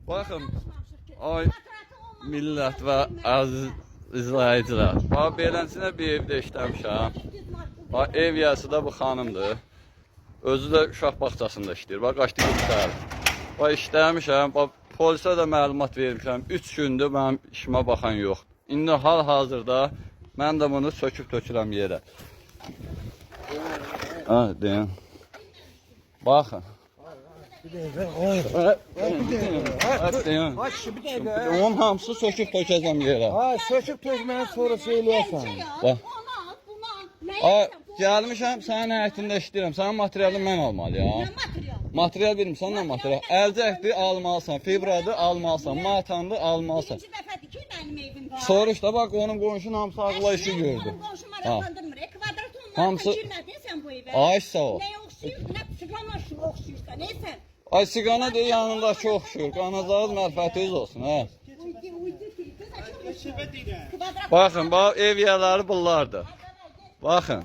Baxın, ay millət və əziz izləyicilər. Bax, beləsinə bir evdə işləmişəm. Bax, ev yəsi də bu xanımdır. Özü də uşaq bağçasında işləyir. Bax, qaçdı göstərir. Bax, işləmişəm. Bax, polisə də məlumat vermişəm. 3 gündür mənim işimə baxan yox. İndi hal-hazırda mən də bunu söküb tökürəm yerə. Ha, deyim. Baxın. Onun hamısı söküb tökəcəm yerə. Ha, söküb tökməyə sonra söyləyəsən. Bax. Gəlmişəm, sənin həyətində işləyirəm. Sənin materialını mən almalıyam. Nə material? Material bilmirsən, nə material? Əlcəkdir, almalısan. Fibradır, almalısan. Matandır, almalısan. İkinci dəfədir ki, mənim evim var. Soruş da, bax, onun qonşunun hamısı ağla işi gördü. Qonşu maraqlandırmır. Kvadrat Hamısı- olmadan girmədin sən bu evə. Ay, sağ ol. Nəyə oxşuyur, nə sigana oxşuyursan, neysən? Ay, siqana deyil, yanındakı oxşuyur. Qanacağız, mərfətiniz olsun, hə. Baxın, bax, ev yerləri bunlardır. Baxın.